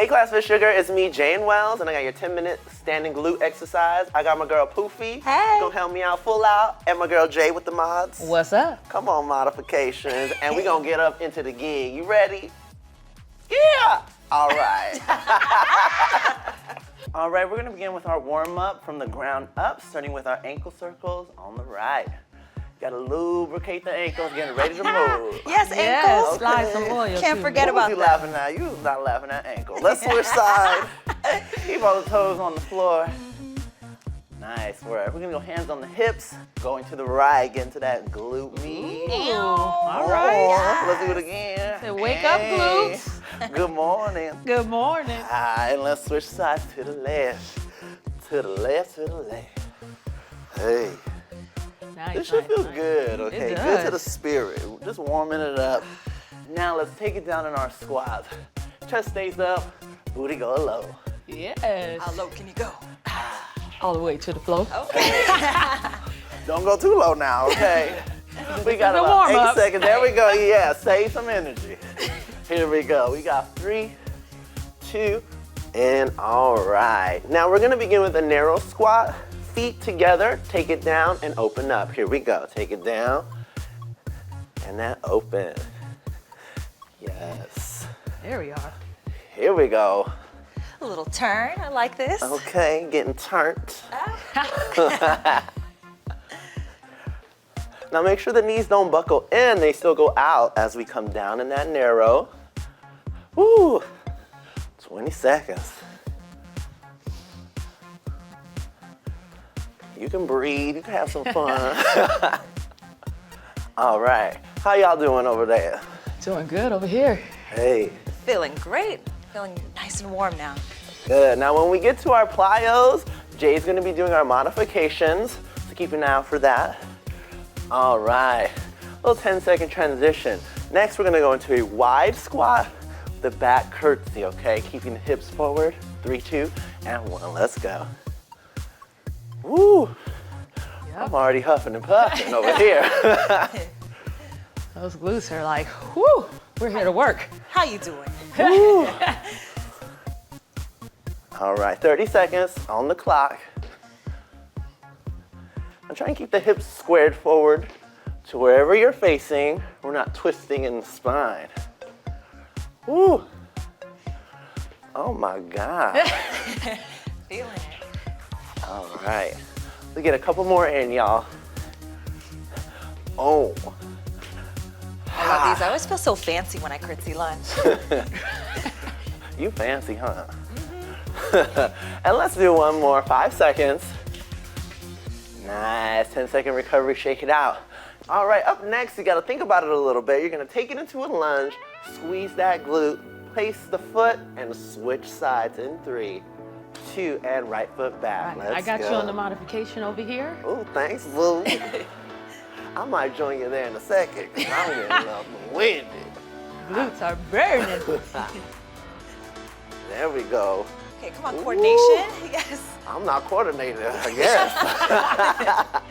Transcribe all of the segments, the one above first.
Hey Class FitSugar, it's me, Jane Wells, and I got your 10-minute standing glute exercise. I got my girl Poofy, gonna help me out full out, and my girl Jay with the mods. What's up? Come on, modifications, and we gonna get up into the gig. You ready? Yeah! All right. All right, we're gonna begin with our warm-up from the ground up, starting with our ankle circles on the right. Gotta lubricate the ankles, getting ready to move. Yes, ankles. Slide some oil. Can't forget What was about you that. laughing at? You was not laughing at ankle. Let's switch sides. Keep all the toes on the floor. Nice work. We're gonna go hands on the hips, going to the right, get into that glute meat. All right. Let's do it again. Say, wake up, glutes. Good morning. Good morning. All right, and let's switch sides to the left. To the left, to the left. Hey. Nice, This should feel nice. good, okay? It Good to the does. spirit. Just warming it up. Now let's take it down in our squats. Chest stays up, booty go low. Yes. How low can you go? All the way to the floor. Okay. Don't go too low now, okay? We got is a about 8 warm-up. seconds. There we go. Yeah, save some energy. Here we go. We got 3, 2, and all right. Now we're gonna begin with a narrow squat. Feet together, take it down and open up. Here we go. Take it down and then open. Yes. There we are. Here we go. A little turn. I like this. Okay, getting turned. Now make sure the knees don't buckle in, they still go out as we come down in that narrow. Woo, 20 seconds. You can breathe, you can have some fun. All right, how y'all doing over there? Doing good over here. Hey, Feeling great. Feeling nice and warm now. good. Now when we get to our plyos, Jay's gonna be doing our modifications, so keep an eye out for that. All right, little 10-second transition. Next, we're gonna go into a wide squat, the back curtsy, okay? Keeping the hips forward, 3, 2, and 1, let's go. Woo, I'm already huffing and puffing over here. Those glutes are like, whoo, we're here to work. How you doing? Woo. All right, 30 seconds on the clock. I'm trying to keep the hips squared forward to wherever you're facing. We're not twisting in the spine. Woo. Oh my God. Feeling it. All right. Let's get a couple more in, y'all. Oh. I love these. I always feel so fancy when I curtsy lunge. You fancy, huh? And let's do one more, 5 seconds. Nice, 10-second recovery, shake it out. All right, up next, you gotta think about it a little bit. You're gonna take it into a lunge, squeeze that glute, place the foot, and switch sides in 3, 2, and right foot back. Let's I got go. you on the modification over here. Oh, thanks, boo. I might join you there in a second, because I'm getting a little winded. Glutes are burning. There we go. Okay, come on, coordination. Yes. I'm not coordinated, I guess.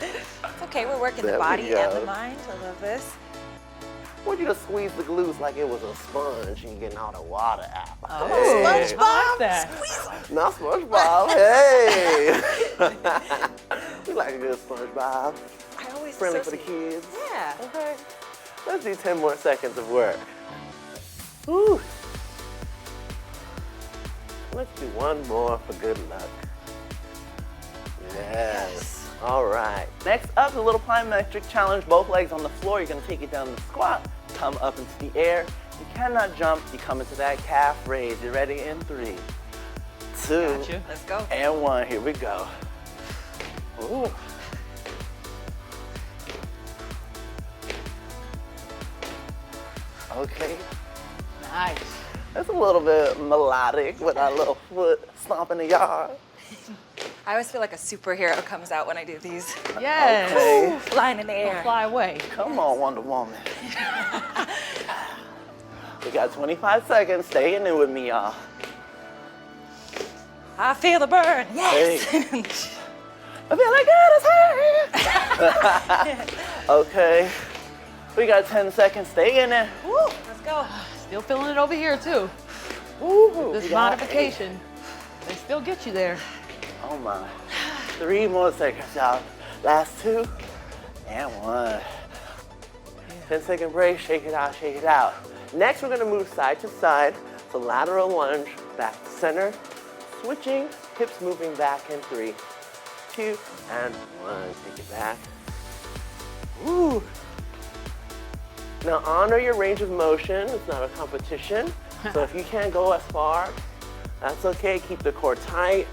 It's okay. We're working There the we body and go. the mind. I love this. I want you to squeeze the glutes like it was a sponge and you're getting all the water out. Oh, Hey. SpongeBob. I like that. Not SpongeBob, hey! We like a good SpongeBob. I always Friendly for the associate- kids. Yeah. Okay. Let's do 10 more seconds of work. Woo. Let's do one more for good luck. Yes. All right. Next up, the little plyometric challenge. Both legs on the floor. You're gonna take it down in the squat, come up into the air. You cannot jump. You come into that calf raise. You ready in 3, 2, Gotcha. Let's go. and 1. Here we go. Ooh. Okay. Nice. That's a little bit melodic with our little foot stomping the yard. I always feel like a superhero comes out when I do these. Yes. Okay. Flying in the air. Fly away. Come on, Wonder Woman. We got 25 seconds. Stay in it with me, y'all. I feel the burn. Yes. Hey. I feel like it is hurting. Okay. We got 10 seconds. Stay in it. Woo, let's go. Still feeling it over here too. Woo, This we got 8. modification, they still get you there. Oh my. 3 more seconds, y'all. Last 2 and 1. 10-second break, shake it out, shake it out. Next, we're gonna move side to side. So lateral lunge, back to center. Switching, hips moving back in 3, 2, and 1. Take it back. Woo. Now honor your range of motion. It's not a competition. So if you can't go as far, that's okay. Keep the core tight.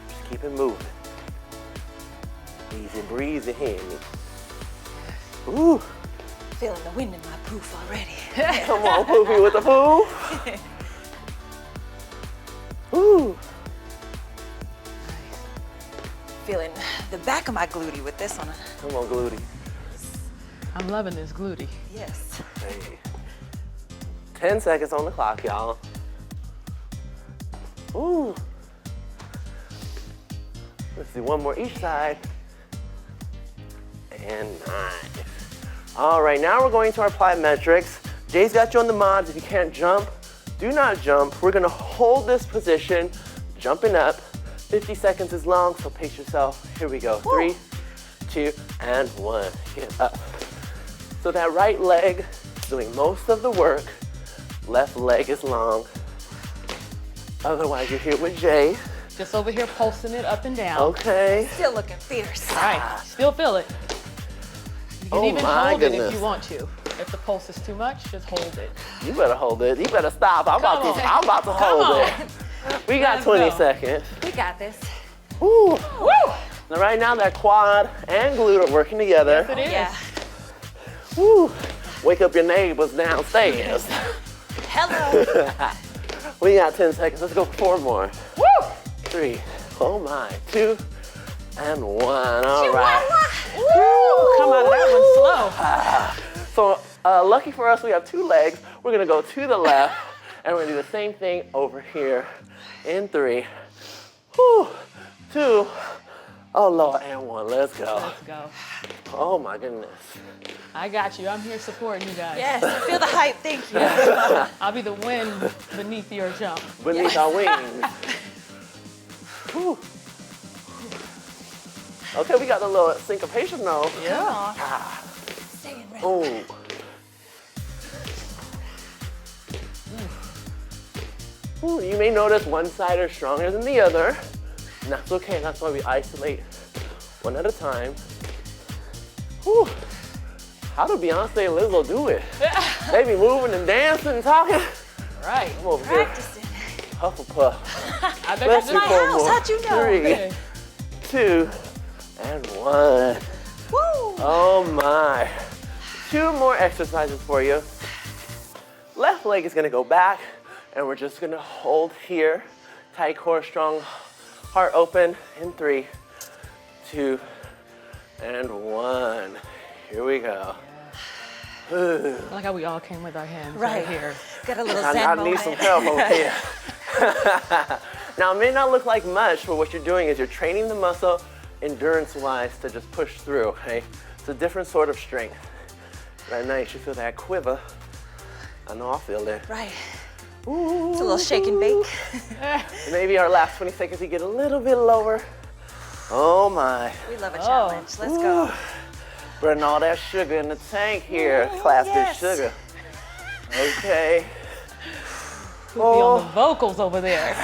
Just keep it moving. Easy breezy here. Ooh. Feeling the wind in my poof already. Come on, Poofy with the poo. Ooh. Feeling the back of my glute with this one. Come on, Glute. I'm loving this glute. Yes. Hey. 10 seconds on the clock, y'all. Ooh. Let's do one more each side. And 9. All right, now we're going to our plyometrics. Jay's got you on the mods. If you can't jump, do not jump. We're gonna hold this position, jumping up. 50 seconds is long, so pace yourself. Here we go. 3, 2, and 1. Get up. So that right leg is doing most of the work. Left leg is long. Otherwise, you're here with Jay. Just over here pulsing it up and down. Okay. Still looking fierce. All right, still feel it. You can Oh even my hold it goodness. if you want to. If the pulse is too much, just hold it. You better hold it. You better stop. I'm about on. to hold on. it. We got Let's 20 go. seconds. We got this. Woo. Woo! Now right now that quad and glute are working together. Yes, it is. Yeah. Woo. Wake up your neighbors downstairs. Hello. We got 10 seconds. Let's go 4 more. Woo! 3. Oh my. 2 and 1. All right. Woo! Come out of that one slow. So lucky for us, we have 2 legs. We're gonna go to the left, and we're gonna do the same thing over here in 3, 2, oh Lord, and 1. Let's go. Let's go. Oh my goodness. I got you. I'm here supporting you guys. Yes, I feel the hype. Thank you. I'll be the wind beneath your jump. Beneath our wings. Whew. Okay, we got the little syncopation though. Come on. Staying ready. Oh. Ooh, you may notice one side is stronger than the other, and that's okay. That's why we isolate one at a time. Whew. How do Beyonce and Lizzo do it? They be moving and dancing and talking. Right. I'm over here, Practicing. Hufflepuff. I bet Let's you do my do. 4 house. more. How'd you know? 3, Okay. 2, and 1. Woo. Oh my. 2 more exercises for you. Left leg is gonna go back, and we're just gonna hold here. Tight core, strong heart open in 3, 2, and 1. Here we go. I like how we all came with our hands right, Right. here. Got a little I zen need moment. some help over here. Now, it may not look like much, but what you're doing is you're training the muscle endurance-wise to just push through, okay? It's a different sort of strength. Right now, you should feel that quiver. I know I feel it. Right. It's a little shake and bake. Maybe our last 20 seconds, you get a little bit lower. Oh my. We love a challenge. Let's go. Burning all that sugar in the tank here. Class yes. FitSugar. Okay. Be on the vocals over there.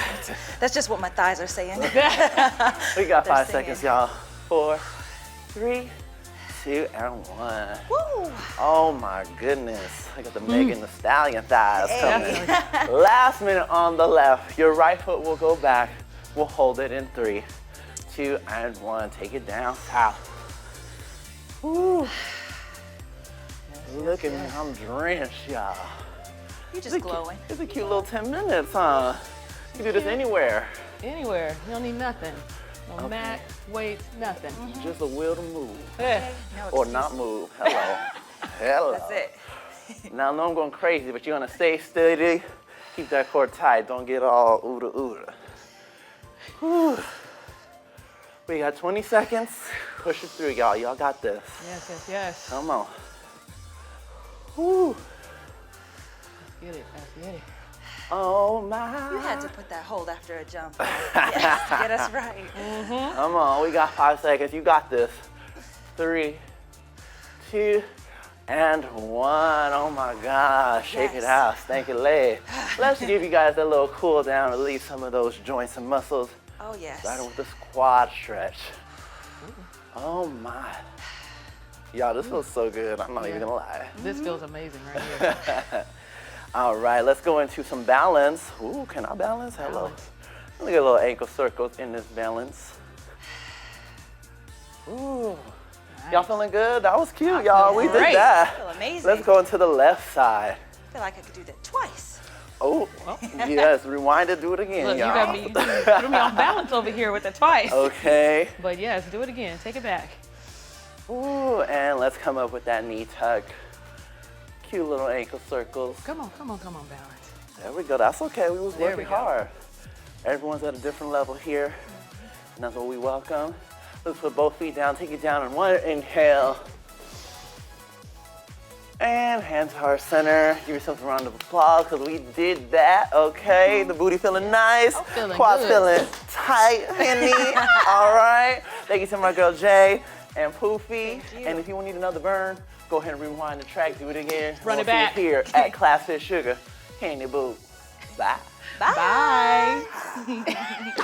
That's just what my thighs are saying. We got 5 They're seconds, singing. y'all. 4, 3, 2, and 1. Woo. Oh my goodness. I got the Megan Thee Stallion thighs Hey. coming. Last minute on the left. Your right foot will go back. We'll hold it in 3, 2, and 1. Take it down south. Woo. Look at me, I'm drenched, y'all. You're just glowing. It's a cute little 10 minutes, huh? You can do this anywhere. Anywhere. You don't need nothing. No mat, weights, nothing. Just a will to move. Yeah. No Or excuse. not move. Hello. Hello. That's it. Now I know I'm going crazy, but you're gonna stay steady. Keep that core tight. Don't get all ooda. Whew. We got 20 seconds. Push it through, y'all. Y'all got this. Yes, yes, yes. Come on. Whew. Let's get it. Let's get it. Oh my. You had to put that hold after a jump. Yes, get us right. Come on, we got 5 seconds. You got this. 3, 2, and 1. Oh my gosh, shake it Yes. out, stank your leg. Let's give you guys a little cool down, release some of those joints and muscles. Oh, yes. Starting with the quad stretch. Oh my. Y'all, this feels so good. I'm not even gonna lie. This feels amazing right here. All right, let's go into some balance. Ooh, can I balance? Hello. Balance. Let me get a little ankle circles in this balance. Ooh. Y'all feeling good? That was cute, y'all. We did great. that. I feel amazing. Let's go into the left side. I feel like I could do that twice. Oh, yes. Rewind it. Do it again, Look, you y'all. got me, you threw me off balance over here with the twice. Okay. But yes, do it again. Take it back. Ooh, and let's come up with that knee tuck. Cute little ankle circles. Come on, balance. There we go. That's okay. We was There working we go. hard. Everyone's at a different level here, and that's what we welcome. Let's put both feet down. Take it down in one inhale. And hands to our center. Give yourself a round of applause because we did that. Okay, the booty feeling nice. I'm feeling Quads good. feeling tight, Penny. All right. Thank you to my girl Jay and Poofy. Thank you. And if you need another burn, go ahead and rewind the track. Do it again. Run We'll it see you back. here at Class FitSugar. Candy Boo. Bye. Bye. Bye.